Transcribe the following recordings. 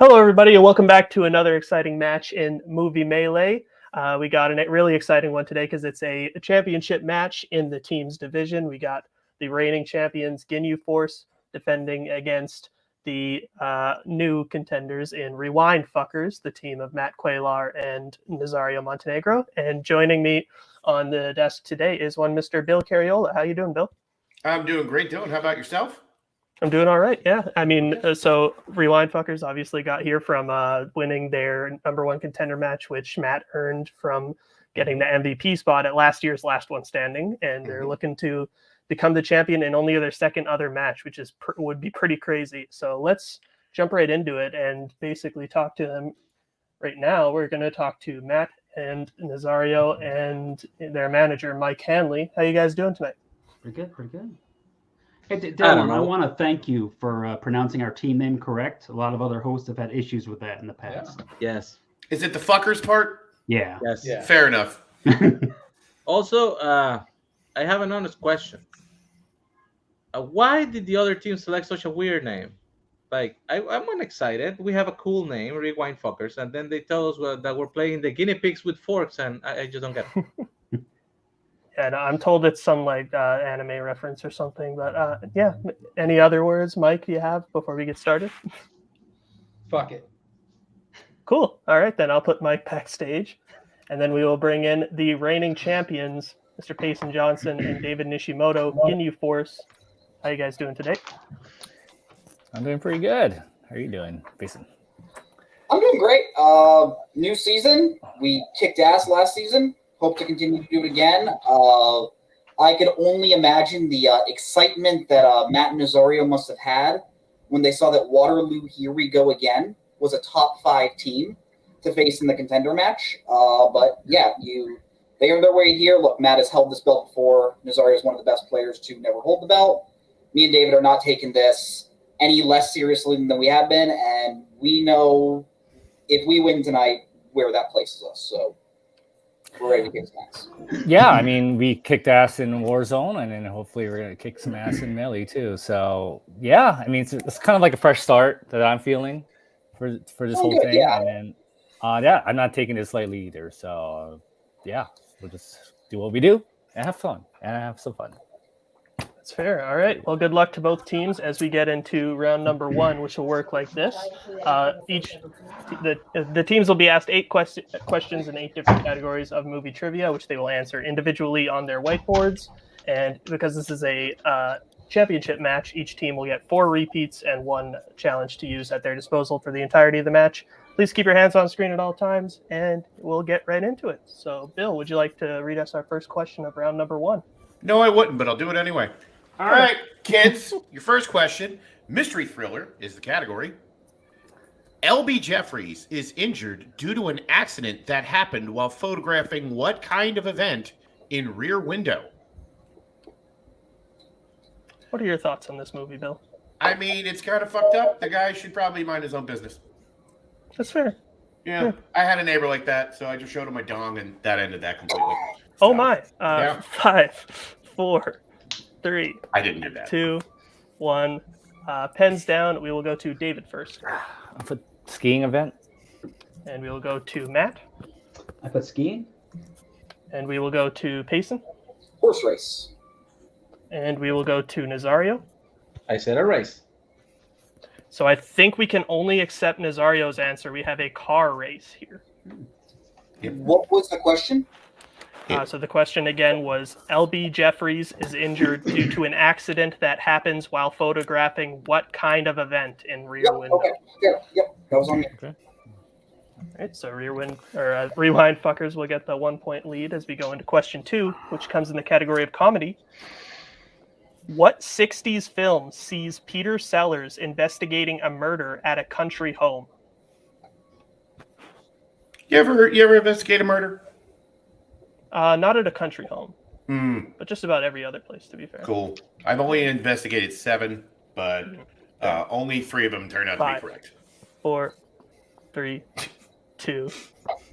Hello, everybody, and welcome back to another exciting match in Movie Melee. We got a really exciting one today because it's a championship match in the team's division. We got the reigning champions, Ginyu Force, defending against the new contenders in Rewind Fuckers, the team of Matt Quaylar and Nazario Montenegro. And joining me on the desk today is one Mr. Bill Carriola. How you doing, Bill? I'm doing great, Dylan. How about yourself? I'm doing all right, yeah. I mean, so Rewind Fuckers obviously got here from winning their number one contender match, which Matt earned from getting the MVP spot at last year's Last One Standing, and they're looking to become the champion in only their second other match, which is would be pretty crazy. So let's jump right into it and basically talk to them right now. We're going to talk to Matt and Nazario and their manager, Mike Hanley. How you guys doing tonight? Pretty good, pretty good. Hey, Dylan, I want to thank you for pronouncing our team name correct. A lot of other hosts have had issues with that in the past. Yeah. Yes. Is it the fuckers part? Yeah. Yes. Yeah. Fair enough. Also, I have an honest question. Why did the other team select such a weird name? Like, I'm excited. We have a cool name, Rewind Fuckers, and then they tell us that we're playing the guinea pigs with forks, and I just don't get it. And I'm told it's some like anime reference or something, but yeah. Any other words, Mike, you have before we get started? Fuck it. Cool. All right, then I'll put Mike backstage, and then we will bring in the reigning champions, Mr. Payson Johnson and David Nishimoto, Ginyu Force. How you guys doing today? I'm doing pretty good. How are you doing, Payson? I'm doing great. New season. We kicked ass last season. Hope to continue to do it again. I could only imagine the excitement that Matt and Nazario must have had when they saw that Waterloo Here We Go Again was a top 5 team to face in the contender match. But yeah, they earned their way here. Look, Matt has held this belt before. Nazario is one of the best players to never hold the belt. Me and David are not taking this any less seriously than we have been, and we know if we win tonight where that places us. So we're ready to kick some ass. Yeah, I mean, we kicked ass in Warzone, and then hopefully we're going to kick some ass in Melee too. So, yeah, I mean, it's kind of like a fresh start that I'm feeling for this whole thing. Yeah. And then, yeah, I'm not taking this lightly either. So, yeah, we'll just do what we do and have fun. And have some fun. That's fair. All right. Well, good luck to both teams as we get into round number 1, which will work like this. The teams will be asked 8 questions in 8 different categories of movie trivia, which they will answer individually on their whiteboards. And because this is a championship match, each team will get 4 repeats and 1 challenge to use at their disposal for the entirety of the match. Please keep your hands on screen at all times, and we'll get right into it. So, Bill, would you like to read us our first question of round number 1? No, I wouldn't, but I'll do it anyway. All right, kids, your first question. Mystery thriller is the category. L.B. Jeffries is injured due to an accident that happened while photographing what kind of event in Rear Window? What are your thoughts on this movie, Bill? I mean, it's kind of fucked up. The guy should probably mind his own business. That's fair. Yeah, I had a neighbor like that, so I just showed him my dong, and that ended that completely. Oh, my. Yeah. 5, 4, 3. I didn't do that. 2, 1. Pens down. We will go to David first. I put skiing event. And we will go to Matt. I put skiing. And we will go to Payson. Horse race. And we will go to Nazario. I said a race. So I think we can only accept Nazario's answer. We have a car race here. What was the question? So the question again was, L.B. Jeffries is injured due to an accident that happens while photographing what kind of event in Rear Window? Okay. Yep. That was on me. Okay. All right, so Rewind Fuckers will get the 1-point lead as we go into question 2, which comes in the category of comedy. What 60s film sees Peter Sellers investigating a murder at a country home? You ever investigate a murder? Not at a country home, but just about every other place, to be fair. Cool. I've only investigated 7, but only 3 of them turned out to be correct. 4, 3, 2,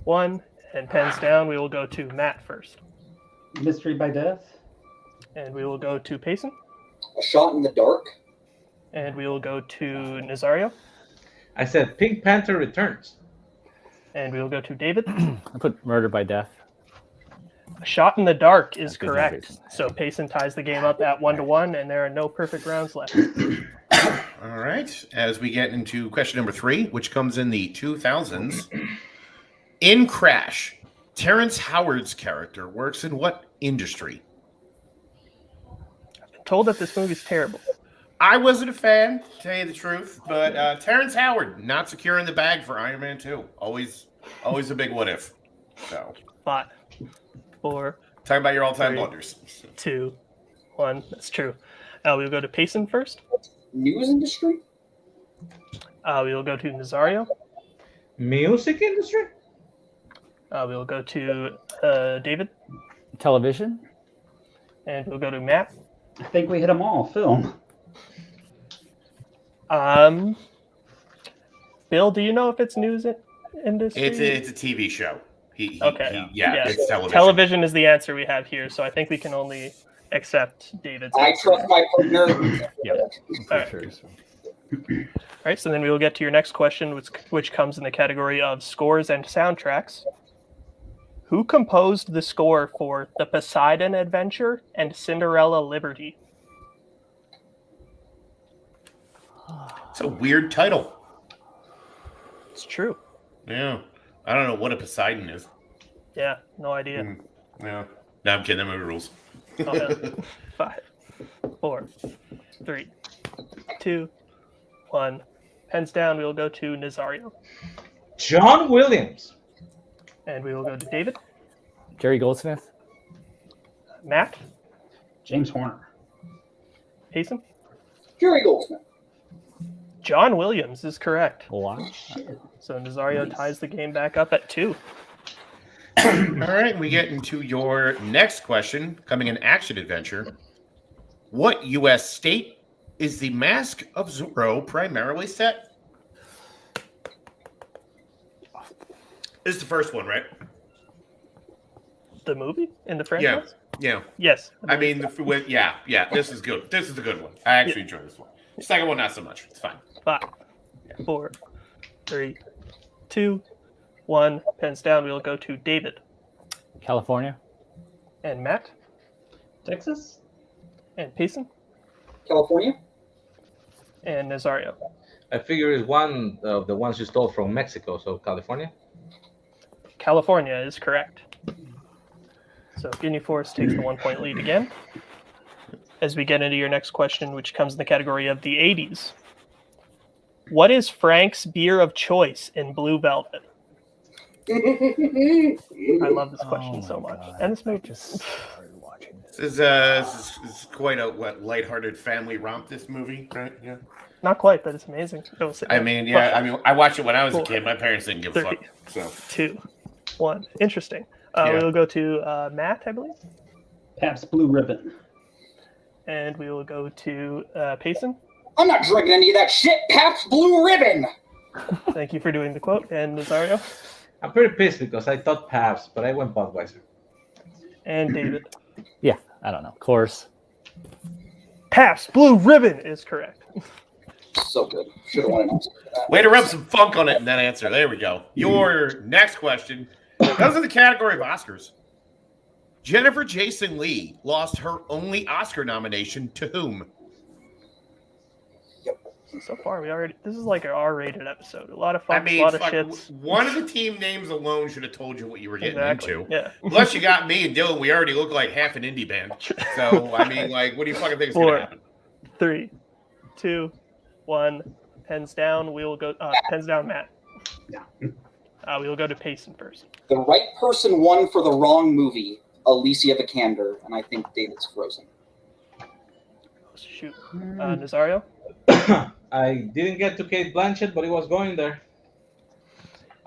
1, and pens down. We will go to Matt first. Mystery by Death. And we will go to Payson. A Shot in the Dark. And we will go to Nazario. I said Pink Panther Returns. And we will go to David. I put Murder by Death. A Shot in the Dark is That's good correct. movies. So Payson ties the game up at 1-1, and there are no perfect rounds left. All right. As we get into question number 3, which comes in the 2000s. In Crash, Terrence Howard's character works in what industry? I've been told that this movie's terrible. I wasn't a fan, to tell you the truth, but Terrence Howard not securing the bag for Iron Man 2. Always a big what if. So 5, 4, talking about your all-time 3, blunders. 2, 1. That's true. We'll go to Payson first. News industry? We will go to Nazario. Music industry? We will go to David. Television. And we'll go to Matt. I think we hit them all. Film. Bill, do you know if it's news industry? It's a TV show. Okay. It's television. Television is the answer we have here, so I think we can only accept David's I answer. trust my partner. Yep. All right. Sure. All right, so then we will get to your next question, which comes in the category of scores and soundtracks. Who composed the score for The Poseidon Adventure and Cinderella Liberty? It's a weird title. It's true. Yeah. I don't know what a Poseidon is. Yeah, no idea. Yeah. No, I'm kidding. That movie rules. Oh, yeah. 5, 4, 3, 2, 1. Pens down. We will go to Nazario. John Williams. And we will go to David. Jerry Goldsmith. Matt. James Horner. Payson. Jerry Goldsmith. John Williams is correct. Wow. So Nazario ties the game back up at 2. All right. We get into your next question, coming in action adventure. What U.S. state is the Mask of Zorro primarily set? This is the first one, right? The movie in the franchise? Yeah. Yes. I mean, yeah. This is good. This is a good one. I actually enjoy this one. The second one, not so much. It's fine. 5, 4, 3, 2, 1. Pens down. We will go to David. California. And Matt. Texas. And Payson. California. And Nazario. I figure it's one of the ones you stole from Mexico, so California. California is correct. So Ginyu Force takes the 1-point lead again. As we get into your next question, which comes in the category of the 80s. What is Frank's beer of choice in Blue Velvet? I love this question so much. God. And this movie. Just started watching this. This is quite a lighthearted family romp. This movie, right? Yeah. Not quite, but it's amazing. I watched it when I was a kid. My parents didn't give a fuck. So 2, 1. Interesting. We will go to Matt, I believe. Pabst Blue Ribbon. And we will go to Payson. I'm not drinking any of that shit. Pabst Blue Ribbon. Thank you for doing the quote. And Nazario. I'm pretty pissed because I thought Pabst, but I went Budweiser. And David. Yeah, I don't know. Course. Pabst Blue Ribbon is correct. So good. Should have won an answer for that. way to rub some funk on it in that answer. There we go. Your next question goes in the category of Oscars. Jennifer Jason Leigh lost her only Oscar nomination to whom? So far, this is like an R-rated episode. A lot of fun, I mean, a lot of shits. one of the team names alone should have told you what you were getting into. Yeah. Plus, you got me and Dylan. We already look like half an indie band. So, I mean, like, what do you fucking think is going to happen? 3, 2, 1. Pens down. We will go. Pens down, Matt. Yeah. We will go to Payson first. The right person won for the wrong movie, Alicia Vikander, and I think David's frozen. Shoot. Nazario? I didn't get to Kate Blanchett, but it was going there.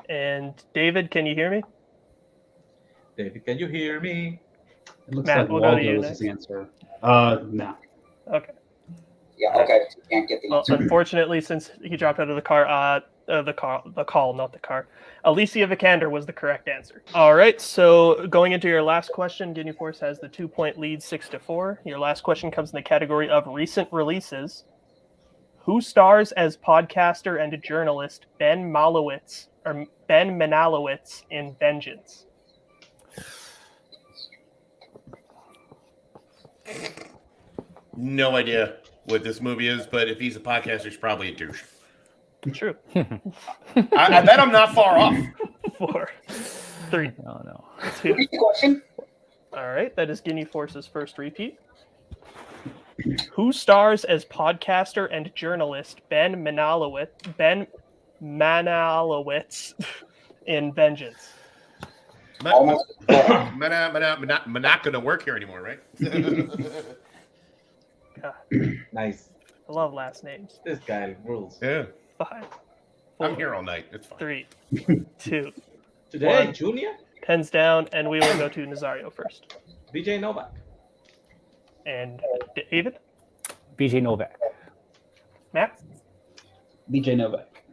And David, can you hear me? David, can you hear me? It looks Matt, like we'll go to you Waldo's next. answer. No. Okay. Yeah, okay. Can't get the Well, answer. unfortunately, since he dropped out of the car, the call, not the car. Alicia Vikander was the correct answer. All right, so going into your last question, Ginyu Force has the 2-point lead, 6-4. Your last question comes in the category of recent releases. Who stars as podcaster and journalist Ben Malowitz in Vengeance? No idea what this movie is, but if he's a podcaster, he's probably a douche. True. I bet I'm not far off. 4, 3, No. 2. Repeat the question. All right, that is Ginyu Force's first repeat. Who stars as podcaster and journalist Ben Manalowitz in Vengeance? Almost. I'm not going to work here anymore, right? God, Nice. I love last names. This guy rules. Yeah, 5, I'm here all night. It's fine. 3, 2. Today, One. Junior, Pens down, and we will go to Nazario first. BJ Novak. And David, BJ Novak. Matt, BJ Novak.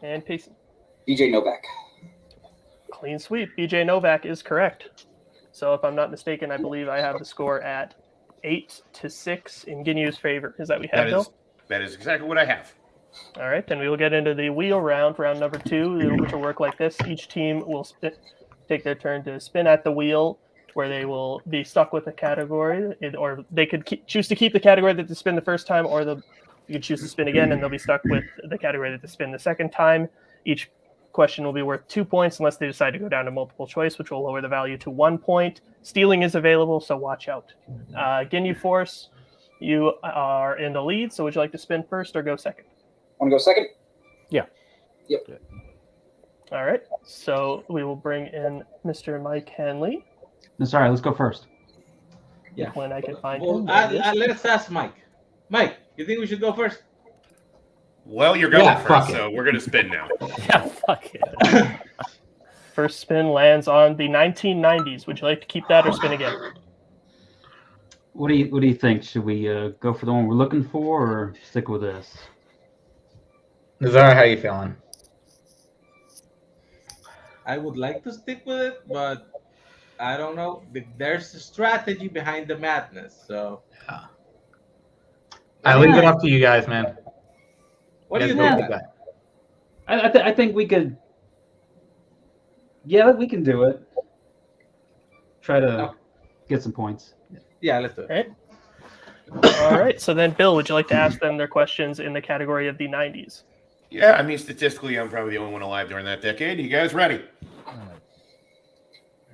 and Payson. BJ Novak. Clean sweep. BJ Novak is correct. So if I'm not mistaken, I believe I have the score at 8-6 in Ginyu's favor. Is that we have, Bill? That is exactly what I have. All right, then we will get into the wheel round number 2, which will work like this. Each team will take their turn to spin at the wheel, where they will be stuck with a category, or they could choose to keep the category that they spin the first time, or you could choose to spin again, and they'll be stuck with the category that they spin the second time. Each question will be worth 2 points unless they decide to go down to multiple choice, which will lower the value to 1 point. Stealing is available, so watch out. Ginyu Force, you are in the lead, so would you like to spin first or go second? Want to go second? Yeah. Yep. All right, so we will bring in Mr. Mike Henley. No, sorry, let's go first. Yeah. When I can find Well, him. let's ask Mike. Mike, you think we should go first? Well, you're going Yeah, first, fuck it. so we're going to spin now. Yeah, fuck it. First spin lands on the 1990s. Would you like to keep that or spin again? What do you think? Should we go for the one we're looking for, or stick with this? Nazar, how you feeling? I would like to stick with it, but I don't know. There's a strategy behind the madness. So I leave it up to you guys, man. what do you Yeah. think? I think we could. Yeah, we can do it. Try to get some points. Yeah, let's do it. All right, so then Bill, would you like to ask them their questions in the category of the 90s? Yeah, I mean, statistically, I'm probably the only one alive during that decade. You guys ready?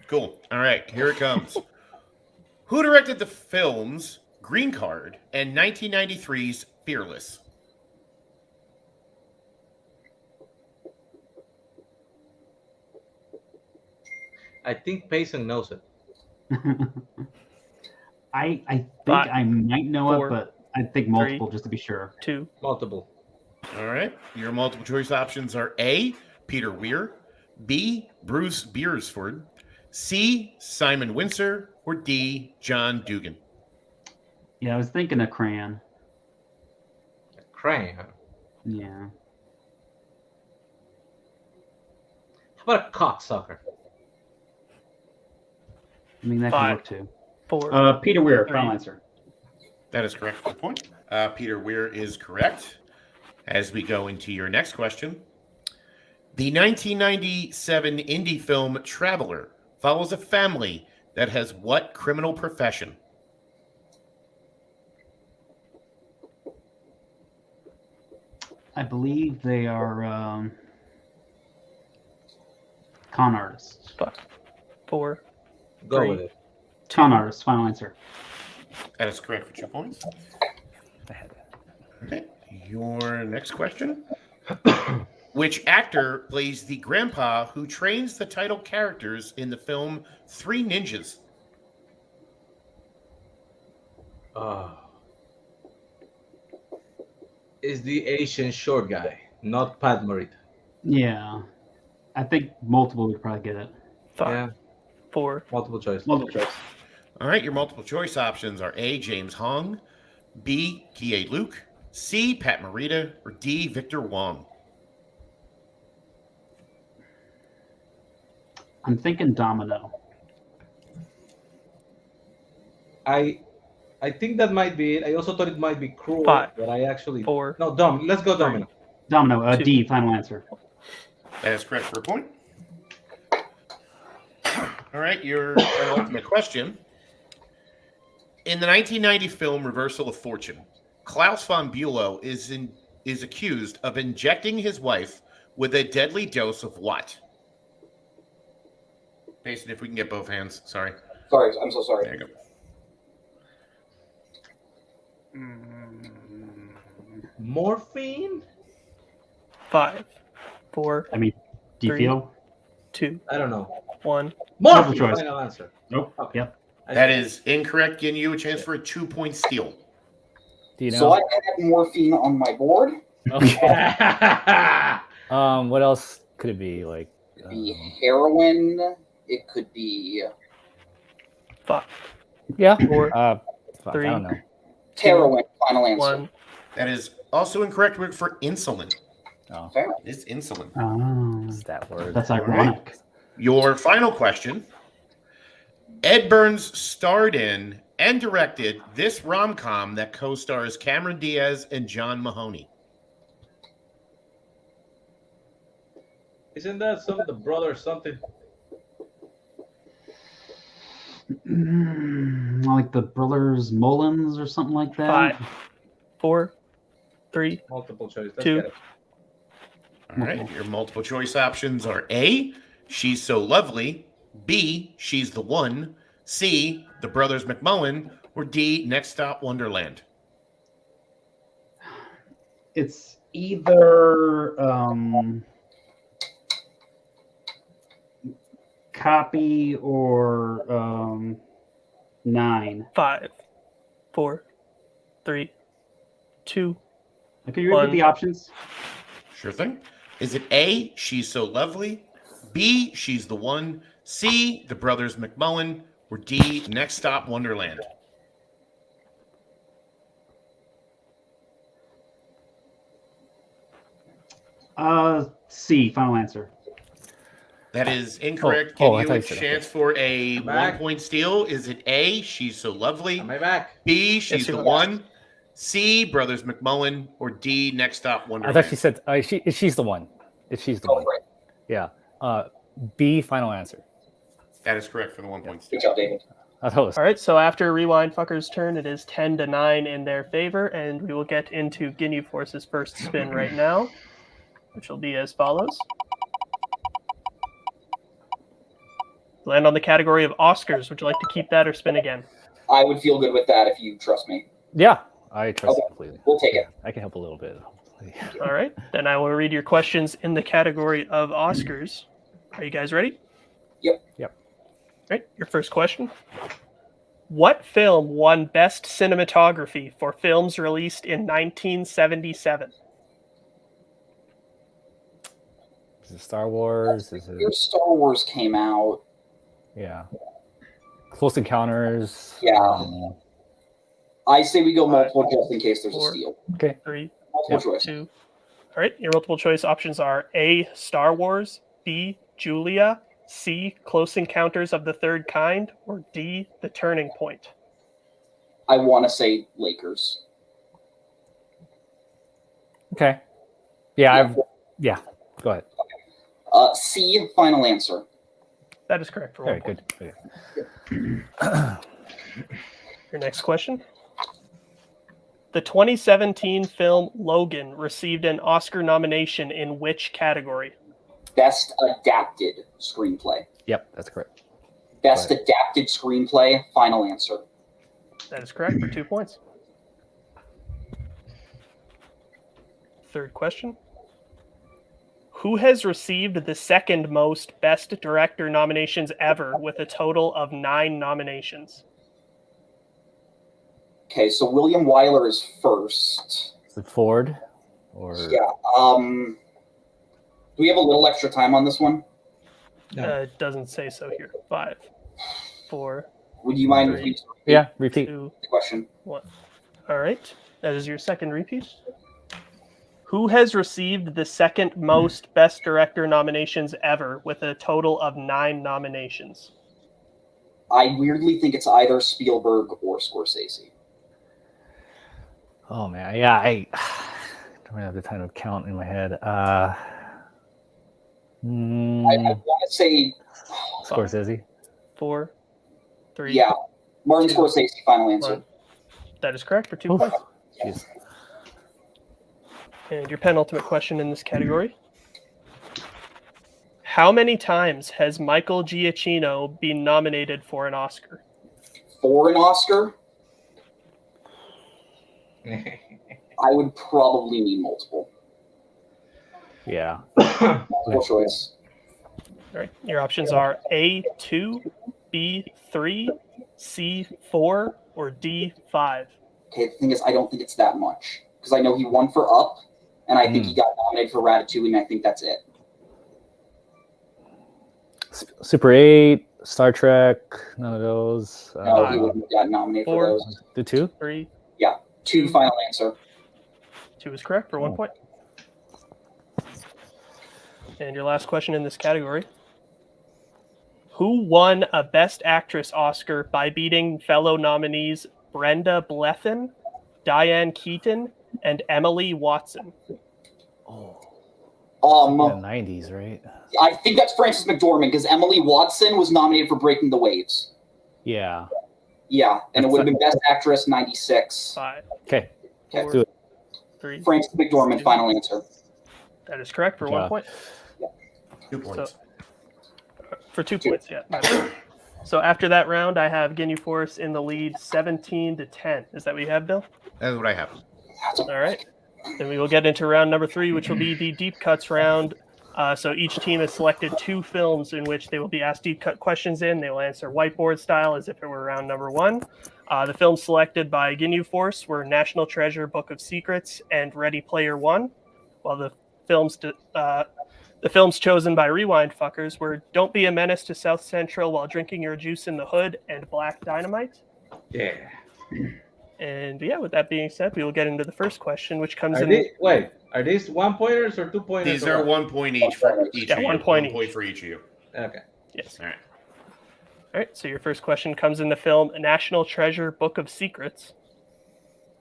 Cool. All right, here it comes. Who directed the films Green Card and 1993's Fearless? I think Payson knows it. I think 5, I might know 4, it, but I think multiple just to be sure. 2. Multiple. All right, your multiple choice options are A, Peter Weir, B, Bruce Beresford, C, Simon Windsor, or D, John Dugan. Yeah, I was thinking of Crayon. Crane. Huh? Yeah. How about a cocksucker? I mean, that 5, can work too. 4. Peter Weir, 3. final answer. That is correct. Good point. Peter Weir is correct. As we go into your next question, the 1997 indie film Traveler follows a family that has what criminal profession? I believe they are con artists. 5, 4. Go 3. with it. Con artists, final answer. That is correct for 2 points. Okay. Your next question. Which actor plays the grandpa who trains the title characters in the film Three Ninjas? Is the Asian short guy, not Pat Morita. Yeah. I think multiple would probably get it. 5, Yeah, 4. multiple choice. Multiple choice. All right, your multiple choice options are A, James Hong, B, Kie Luke, C, Pat Morita, or D, Victor Wong. I'm thinking Domino. I I think that might be it. I also thought it might be cruel, 5, but I actually 4. no. Let's go Domino. Domino, 2. D, final answer. That is correct for a point. All right, your penultimate question. In the 1990 film Reversal of Fortune, Klaus von Bülow is accused of injecting his wife with a deadly dose of what? Mason, if we can get both hands. Sorry. Sorry, I'm so sorry. There you go. Morphine? 5, 4, I mean, do you 3. feel? 2, I don't know. 1. Morphine. choice. Final answer. Nope. Okay. Yep. That is incorrect. Giving you a chance for a 2-point steal. Do you know? So I had morphine on my board. Okay. What else could it be? Like, It could be heroin. It could be 5, yeah. 4, Fuck, 3. I don't know. heroin. Final answer. 1. That is also incorrect word for insulin. Oh, Fair. It is insulin. Oh, it's that word. that's right. ironic. Your final question. Ed Burns starred in and directed this rom-com that co-stars Cameron Diaz and John Mahoney. Isn't that some of the brother something? Like the Brothers Mullins or something like that. 5, 4, 3. Multiple choice. Let's 2. get it. All right. Your multiple choice options are A, She's So Lovely, B, She's the One, C, The Brothers McMullen, or D, Next Stop Wonderland. It's either copy or 9. 5, 4, 3, 2. Can you repeat 1. the options? Sure thing. Is it A, She's So Lovely, B, She's the One, C, The Brothers McMullen, or D, Next Stop Wonderland? C, final answer. That is incorrect. Oh, I Give thought you a you said chance for a Back. 1-point steal. Is it A, She's So Lovely, Am I back? B, She's you're the back. One, C, Brothers McMullen, or D, Next Stop I Wonderland? thought she said she's the one. She's the Go one. for it. Yeah. B, final answer. That is correct for the 1-point steal. Good job, David. I thought it was All right, so after Rewind Fucker's turn, it is 10-9 in their favor, and we will get into Ginyu Force's first spin right now, which will be as follows. Land on the category of Oscars. Would you like to keep that or spin again? I would feel good with that if you trust me. Yeah, I trust Okay. it completely. We'll take it. I can help a little bit. All right, then I will read your questions in the category of Oscars. Are you guys ready? Yep. Yep. All right, your first question. What film won Best Cinematography for films released in 1977? Is it Star Wars? Is Your it Star Wars came out. yeah? Close Encounters. Yeah. I say we go multiple just in case there's 4, a steal. Okay. 3, Multiple choice. 2. All right, your multiple choice options are A, Star Wars, B, Julia, C, Close Encounters of the Third Kind, or D, The Turning Point. I want to say Lakers. Okay. Yeah. Yeah. Go ahead. C, final answer. That is correct for 1 Very point. good. Okay. Your next question. The 2017 film Logan received an Oscar nomination in which category? Best adapted screenplay. Yep, that's correct. Best Right. adapted screenplay, final answer. That is correct for 2 points. Third question. Who has received the second most Best Director nominations ever with a total of 9 nominations? Okay, so William Wyler is first. Is it Ford or Yeah. Do we have a little extra time on this one? No. It doesn't say so here. 5, 4, Would you mind if Three. we repeat yeah? Repeat. 2, the question? 1. All right. That is your second repeat. Who has received the second most Best Director nominations ever with a total of 9 nominations? I weirdly think it's either Spielberg or Scorsese. Oh man, yeah, I don't really have the time to count in my head. I want to say, Scorsese. 4, 3. yeah, Martin 2, Scorsese. Final answer. 1. That is correct for 2 Oof. points. Jeez. And your penultimate question in this category. How many times has Michael Giacchino been nominated for an Oscar? For an Oscar, I would probably need multiple. Yeah. Multiple choice. All right. Your options are A2, B3, C4, or D5. Okay, the thing is, I don't think it's that much. Because I know he won for Up, and I think he got nominated for Ratatouille, and I think that's it. Super 8, Star Trek, none of those. No, he wouldn't have got nominated 4, for those. The 2? 3. 2 final answer. 2 is correct for 1 point. And your last question in this category. Who won a Best Actress Oscar by beating fellow nominees Brenda Blethyn, Diane Keaton, and Emily Watson? The 90s, right? I think that's Frances McDormand, because Emily Watson was nominated for Breaking the Waves. Yeah. Yeah, and it would have been Best Actress 96. 5, Okay. 4, do it. 3. Frances McDormand, final answer. That is correct for Good 1 job. point. 2 points. For 2 points, yeah. my bad. So after that round, I have Ginyu Force in the lead 17-10. Is that what you have, Bill? That's what I have. All right. Then we will get into round number 3, which will be the deep cuts round. So each team has selected 2 films in which they will be asked deep cut questions in. They will answer whiteboard style as if it were round number 1. The films selected by Ginyu Force were National Treasure, Book of Secrets, and Ready Player One, while the films chosen by Rewind Fuckers were Don't Be a Menace to South Central While Drinking Your Juice in the Hood and Black Dynamite. Yeah. And yeah, with that being said, we will get into the first question, which comes Are in. wait, are these 1 pointers or 2 pointers? These are 1 point each for each Yeah, of you. 1 point 1 point each. for each of you. Okay. Yes. All right. All right. So your first question comes in the film National Treasure, Book of Secrets.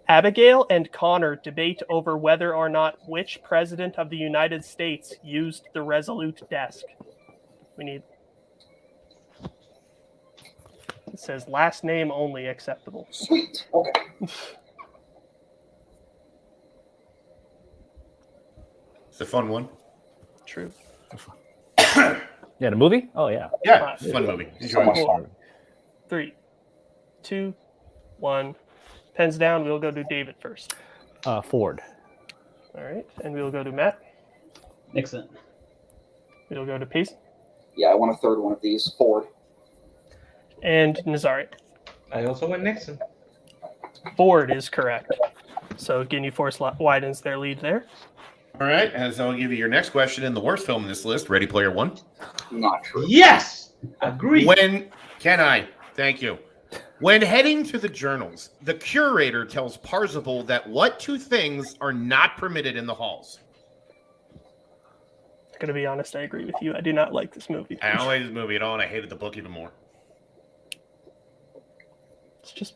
Abigail and Connor debate over whether or not which president of the United States used the Resolute desk. We need. It says last name only acceptable. Sweet. Okay. It's a fun one. True. Yeah, the movie? Oh, yeah. Yeah, it's a fun movie. Enjoy much it. fun. 3, 2, 1. Pens down. We'll go to David first. Ford. All right. And we'll go to Matt. Nixon. We'll go to Pace. Yeah, I want a third one of these. Ford. And Nazari. I also went Nixon. Ford is correct. So Ginyu Force widens their lead there. All right, as I'll give you your next question in the worst film in this list, Ready Player One. Not true. Yes! Agree. Thank you. When heading to the journals, the curator tells Parzival that what 2 things are not permitted in the halls? I'm going to be honest, I agree with you. I do not like this movie. I don't like this movie at all, and I hated the book even more. It's just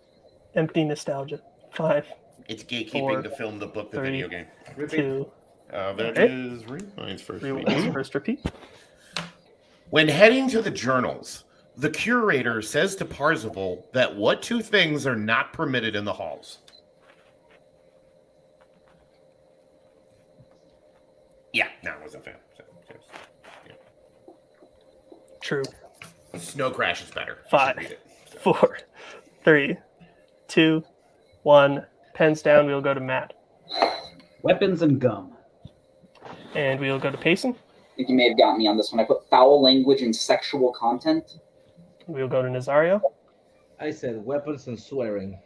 empty nostalgia. 5, It's gatekeeping 4, the film, the book, the 3, video game. 2, That Okay. is Rewind's first. Rewind's first repeat. When heading to the journals, the curator says to Parzival that what 2 things are not permitted in the halls? Yeah, no, it wasn't fair. True. Snow Crash is better. You should 5, read it. 4, 3, 2, 1. Pens down. We'll go to Matt. Weapons and gum. And we'll go to Payson. I think you may have gotten me on this one. I put foul language and sexual content. We'll go to Nazario. I said weapons and swearing.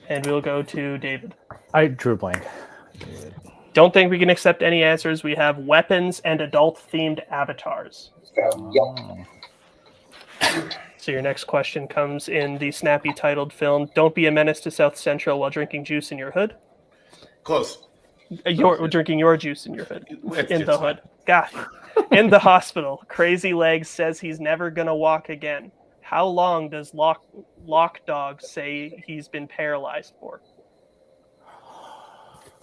And we'll go to David. I drew a blank. Don't think we can accept any answers. We have weapons and adult-themed avatars. Yep. So your next question comes in the snappy titled film, Don't Be a Menace to South Central While Drinking Juice in Your Hood. Close. Drinking your juice in your hood. It's In the just hood. God. In the hospital, Crazy Legs says he's never going to walk again. How long does Lock Dog say he's been paralyzed for?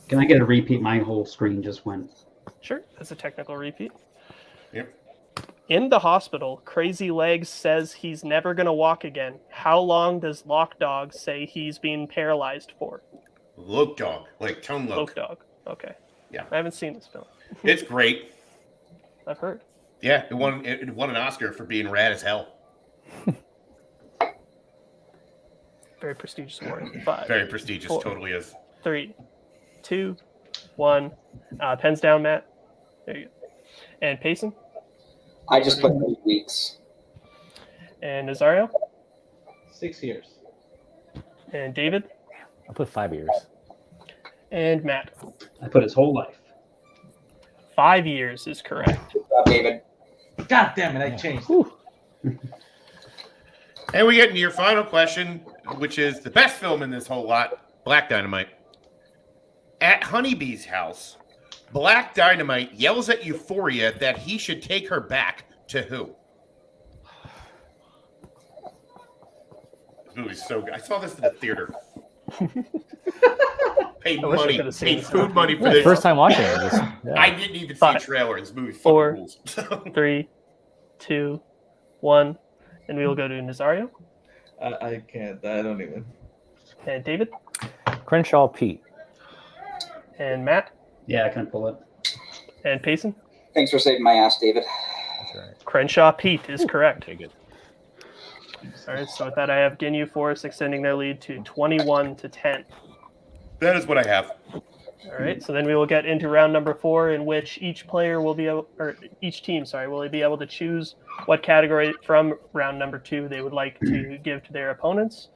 Can I get a repeat? My whole screen just went. Sure, that's a technical repeat. Yep. In the hospital, Crazy Legs says he's never going to walk again. How long does Lock Dog say he's been paralyzed for? Loke Dog, like Tone Loke. Loke Dog. Okay. Yeah. I haven't seen this film. It's great. I've heard. Yeah, it won an Oscar for being rad as hell. Very prestigious award. 5. Very prestigious, 4, totally is. 3, 2, 1. Pens down, Matt. There you go. And Payson. I just put 8 weeks. And Nazario. 6 years. And David. I put 5 years. And Matt. I put his whole life. 5 years is correct. Good job, David. God damn it! I changed. And we get into your final question, which is the best film in this whole lot, Black Dynamite. At Honeybee's house, Black Dynamite yells at Euphoria that he should take her back to who? This movie's so good. I saw this in the theater. Paid I wish I money, could've seen paid this. food money for Yeah, this. first time watching it. Yeah. I didn't even see a 5, trailer. This movie fucking 4, rules. 3, 2, 1. And we will go to Nazario. I can't. I don't even. And David. Crenshaw Pete. And Matt. Yeah, I can pull it. And Payson. Thanks for saving my ass, David. That's right. Crenshaw Pete is correct. Okay, good. All right, so with that, I have Ginyu Force extending their lead to 21-10. That is what I have. All right, so then we will get into round number 4, in which each player will be able, or each team, sorry, will be able to choose what category from round number 2 they would like to give to their opponents.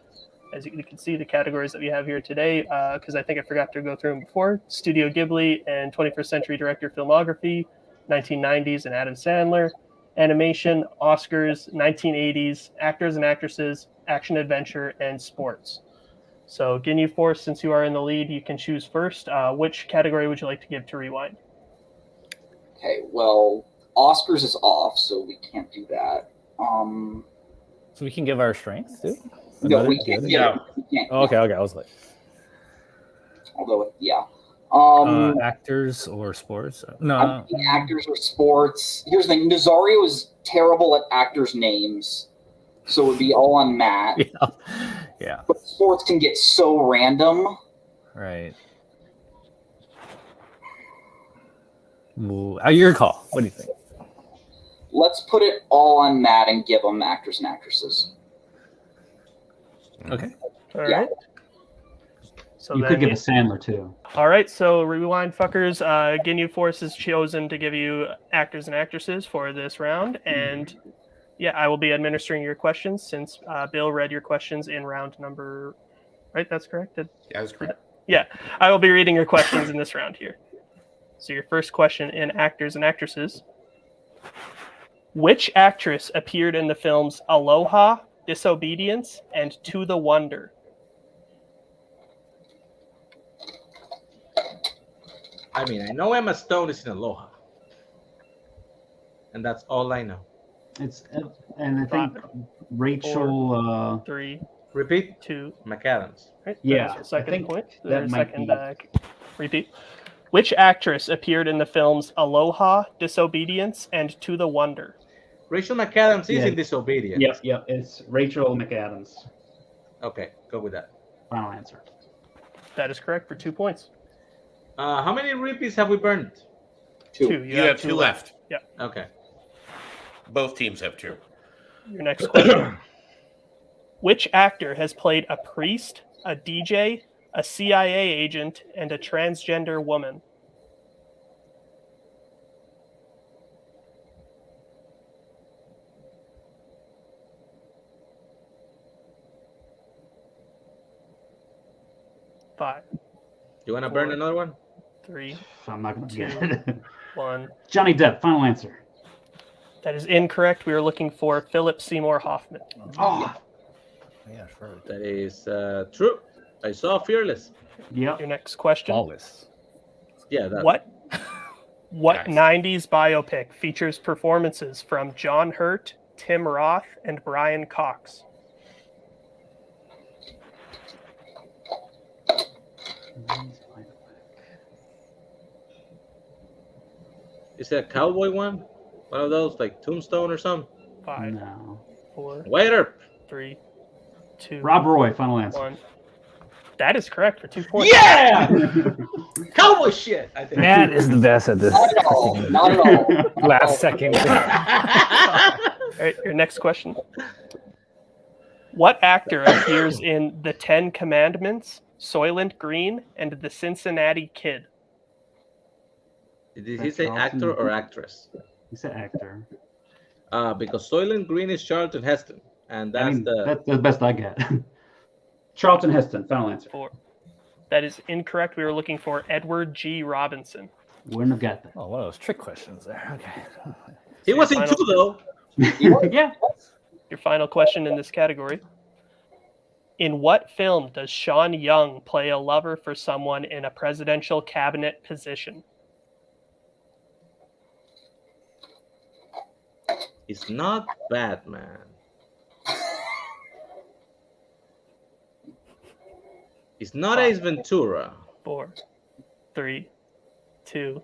As you can see, the categories that we have here today, because I think I forgot to go through them before: Studio Ghibli and 21st Century Director Filmography, 1990s and Adam Sandler, Animation, Oscars, 1980s, Actors and Actresses, Action Adventure, and Sports. So, Ginyu Force, since you are in the lead, you can choose first. Which category would you like to give to Rewind? Okay, well, Oscars is off, so we can't do that. So we can give our strengths too? No, Another we can't. good? Yeah, we can't. Oh, okay, I was like, Although, yeah. actors or sports? No. I'm thinking actors or sports. Here's the thing: Nazario is terrible at actors' names, so it would be all on Matt. Yeah. Yeah. But sports can get so random. Right. Ooh, your call. What do you think? Let's put it all on Matt and give them actors and actresses. Okay. All right. Yeah. So You then, could give a Sandler too. all right, so Rewind fuckers, Ginyu Force has chosen to give you actors and actresses for this round, and yeah, I will be administering your questions since Bill read your questions in round number. Right, that's correct. Yeah, that's correct. Yeah, I will be reading your questions in this round here. So your first question in actors and actresses: which actress appeared in the films Aloha, Disobedience, and To the Wonder? I mean, I know Emma Stone is in Aloha, and that's all I know. It's and I think 5, Rachel. 3, Repeat. 2. McAdams. Right? Yeah, That was your I second think point. that Or might second be- repeat. Which actress appeared in the films Aloha, Disobedience, and To the Wonder? Rachel McAdams is Yeah. in Disobedience. Yep. It's Rachel McAdams. Okay, go with that. Final answer. That is correct for 2 points. How many repeats have we burned? 2. You have 2 left. Okay. Both teams have 2. Your next question. Which actor has played a priest, a DJ, a CIA agent, and a transgender woman? Five, You want to burn another one? 3, I'm not going to 2, get it. 1. Johnny Depp. Final answer. That is incorrect. We are looking for Philip Seymour Hoffman. Oh, Yeah, sure. That is true. I saw Fearless. yep. Your next question. Flawless. Yeah, that. What Nice. 90s biopic features performances from John Hurt, Tim Roth, and Brian Cox? Is it a cowboy one? One of those like Tombstone or something? 5, No. 4, Waiter. 3, 2, Rob Roy, final answer. 1. That is correct for 2 points. Yeah! Cowboy shit, I think. Matt is the best at this. Not at all. Not at all. Last second. All right, your next question. What actor appears in The 10 Commandments, Soylent Green, and The Cincinnati Kid? Did he say actor or actress? He said actor. Because Soylent Green is Charlton Heston, and that's that's the best I get. Charlton Heston, final answer. 4. That is incorrect. We were looking for Edward G. Robinson. Wouldn't have got that. Oh, one of those trick questions there. Okay. he was in 2 though. Yeah. Your final question in this category. In what film does Sean Young play a lover for someone in a presidential cabinet position? It's not Batman. It's not Ace Ventura. 4, 3, 2,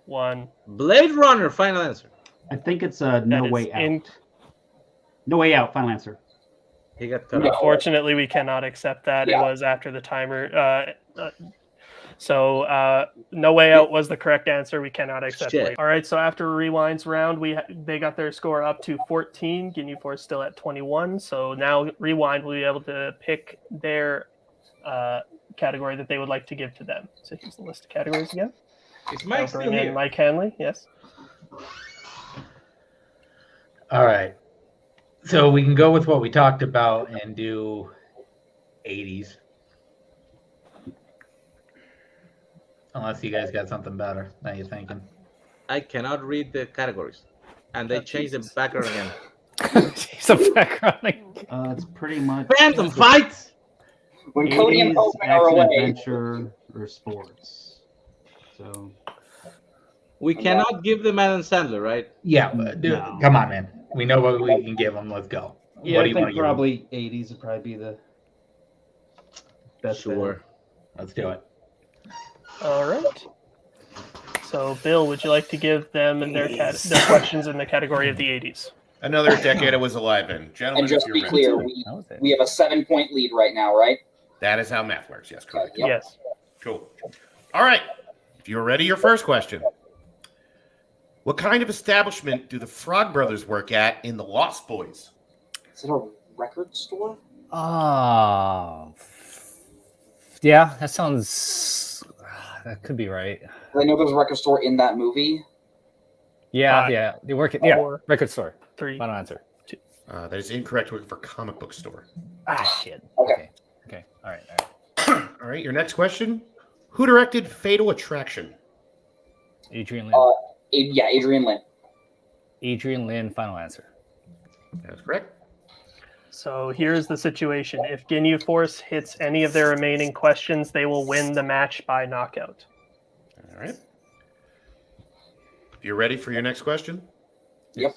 1. Blade Runner, final answer. I think it's That No is Way Out. No Way Out, final answer. He got cut off. Unfortunately, we cannot accept that. Yeah. It was after the timer. So No Way Out was the correct answer. We cannot accept Shit. it. All right, so after Rewind's round, they got their score up to 14. Ginyu Force still at 21. So now Rewind will be able to pick their category that they would like to give to them. So here's the list of categories again. It's Mike I'll still bring in here. Mike Hanley, yes. All right. So we can go with what we talked about and do 80s. Unless you guys got something better that you're thinking. I cannot read the categories, and they Oh, changed the Jesus. background again. He's a background. It's pretty much Phantom fights. When Cody and 80s, Boatman are action, away, adventure, or sports. So We cannot give them Adam Sandler, right? Yeah, but dude, No. come on, man. We know what we can give them. Let's go. yeah, What I do you want think to give 'em? probably 80s would probably be the best. Sure. Let's do it. All right. So, Bill, would you like to give them their questions in the category of the 80s? Another decade I was alive in. Gentlemen, and just if to you're be ready. clear, That was it. we have a 7-point lead right now, right? That is how math works. Yes, correct. Yep. Yes. Cool. All right. If you're ready, your first question. What kind of establishment do the Frog Brothers work at in The Lost Boys? Is it a record store? Oh, yeah, that sounds. That could be right. I know there's a record store in that movie. Yeah, 5, yeah, they work at 4, record store. 3. Final answer. That is incorrect. Working for comic book store. Ah, shit. Okay. Okay. All right. All right. Your next question. Who directed Fatal Attraction? Adrian Lynn. Yeah, Adrian Lynn. Adrian Lynn. Final answer. That is correct. So here's the situation. If Ginyu Force hits any of their remaining questions, they will win the match by knockout. All right. You ready for your next question? Yep.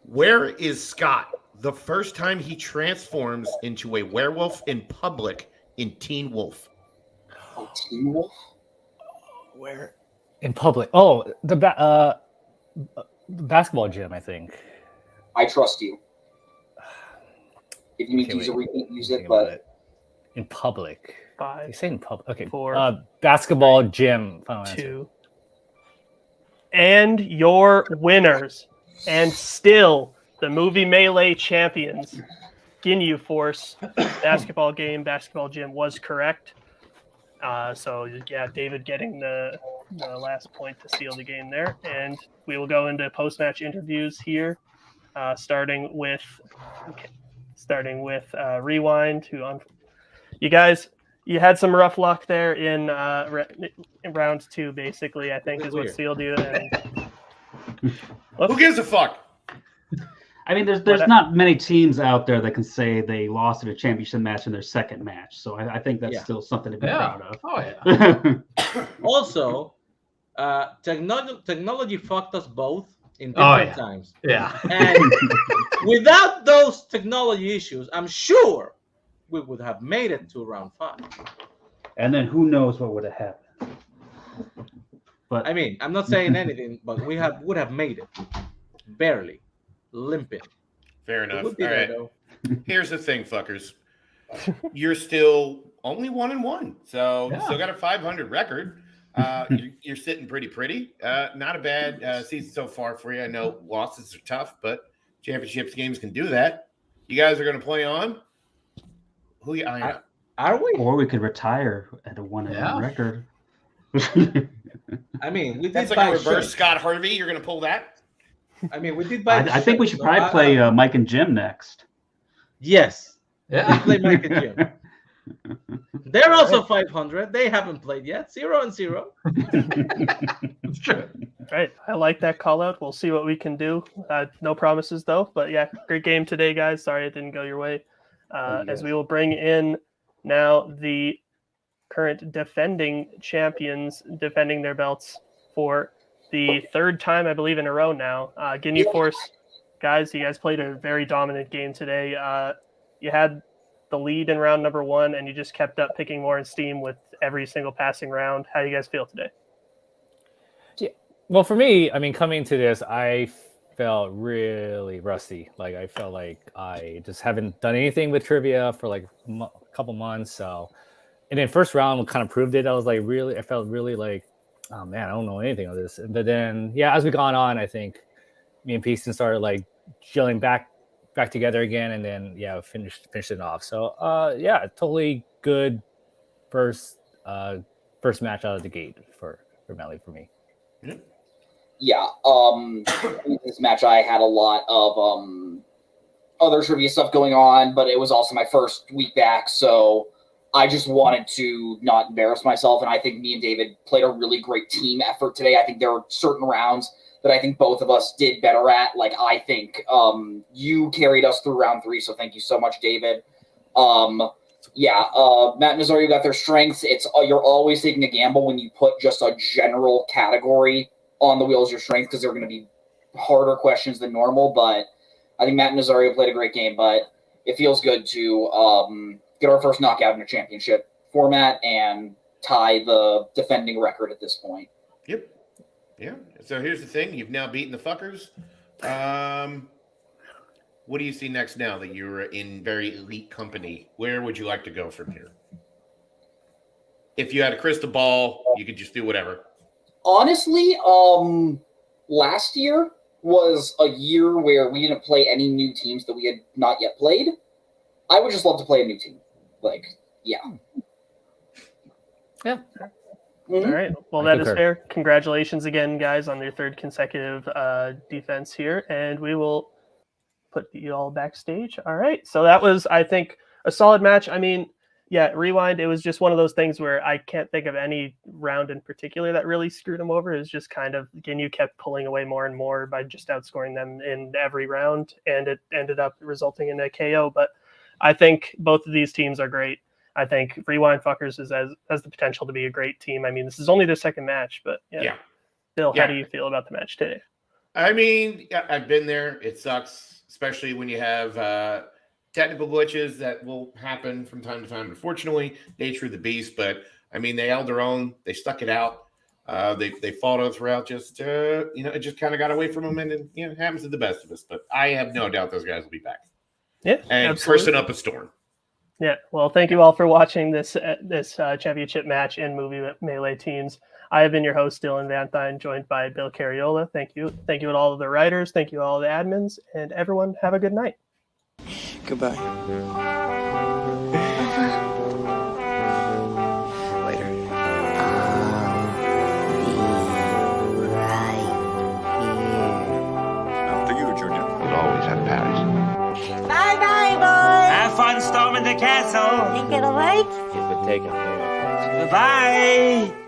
Where is Scott the first time he transforms into a werewolf in public in Teen Wolf? Oh, Teen Wolf? Where? In public. Oh, the basketball gym, I think. I trust you. If you need Okay, to use a wait. repeat, use Think it, about but it. In public. They 5, say in public. Okay. 4, Basketball gym. Final answer. 2. And your winners, and still the movie Melee champions, Ginyu Force, basketball gym was correct. So yeah, David getting the last point to seal the game there, and we will go into post-match interviews here, starting with Rewind. You guys, you had some rough luck there in round 2. Basically, I think is what sealed you. And Who gives a fuck? I mean, there's not many teams out there that can say they lost in a championship match in their second match. So I think that's still something to be proud of. Oh, yeah. Also, technology fucked us both in different times. Yeah. And without those technology issues, I'm sure we would have made it to round 5. And then who knows what would have happened. But I mean, I'm not saying anything, but we would have made it. Barely. Limping. Fair enough. It would be All there, right. though. Here's the thing, fuckers. You're still only 1-1, so you still got a 500 record. You're sitting pretty. Not a bad season so far for you. I know losses are tough, but championships games can do that. You guys are going to play on. Who you eyeing up? Are we? or we could retire at a 1-1 record. I mean, we did That's like buy a reverse shirts. Scott Harvey. You're going to pull that? I mean, we did buy. I think we should probably play Mike and Jim next. Yes. Yeah. We play Mike and Jim. They're also 500. They haven't played yet. 0-0. It's true. Right. I like that call out. We'll see what we can do. No promises though, but yeah, great game today, guys. Sorry it didn't go your way. As we will bring in now the current defending champions, defending their belts for the third time, I believe, in a row now. Ginyu Force, guys, you guys played a very dominant game today. You had the lead in round number 1, and you just kept up picking more in steam with every single passing round. How do you guys feel today? Well, for me, I mean, coming to this, I felt really rusty. Like, I felt like I just haven't done anything with trivia for like a couple months. So, and then first round kind of proved it. I was like, I felt really like, oh man, I don't know anything of this. But then, yeah, as we gone on, I think me and Peaston started like gelling back together again, and then finished it off. So yeah, totally good first match out of the gate for Melly for me. Yeah, this match I had a lot of other trivia stuff going on, but it was also my first week back, so I just wanted to not embarrass myself, and I think me and David played a really great team effort today. I think there were certain rounds that I think both of us did better at. Like, I think you carried us through round 3, so thank you so much, David. Matt and Nazario got their strengths. You're always taking a gamble when you put just a general category on the wheels of your strength, because they're going to be harder questions than normal. But I think Matt and Nazario played a great game, but it feels good to get our first knockout in a championship format and tie the defending record at this point. Yep. Yeah. So here's the thing. You've now beaten the fuckers. What do you see next now that you're in very elite company? Where would you like to go from here? If you had a crystal ball, you could just do whatever. Honestly, last year was a year where we didn't play any new teams that we had not yet played. I would just love to play a new team. Like, yeah. Yeah. All right. Well, that is fair. Congratulations again, guys, on your third consecutive defense here. And we will put you all backstage. All right. So that was, I think, a solid match. I mean, yeah, Rewind, it was just one of those things where I can't think of any round in particular that really screwed him over. It was just kind of, Ginyu kept pulling away more and more by just outscoring them in every round, and it ended up resulting in a KO. But I think both of these teams are great. I think Rewind Fuckers has the potential to be a great team. I mean, this is only their second match, but yeah. Bill, how do you feel about the match today? I mean, I've been there. It sucks, especially when you have technical glitches that will happen from time to time. Unfortunately, nature of the beast. But I mean, they held their own. They stuck it out. They fought all throughout. Just it just kind of got away from them, and it happens to the best of us. But I have no doubt those guys will be back. Yeah, and absolutely. cursing up a storm. Yeah, well, thank you all for watching this championship match in Movie Melee Teams. I have been your host, Dylan Van Thine, joined by Bill Carriola. Thank you to all of the writers. Thank you to all the admins, and everyone have a good night. Goodbye. Later. After you, Junior. We'll always have Paris. Bye-bye, boys. Have fun storming the castle. Think it'll work? If we take it, goodbye.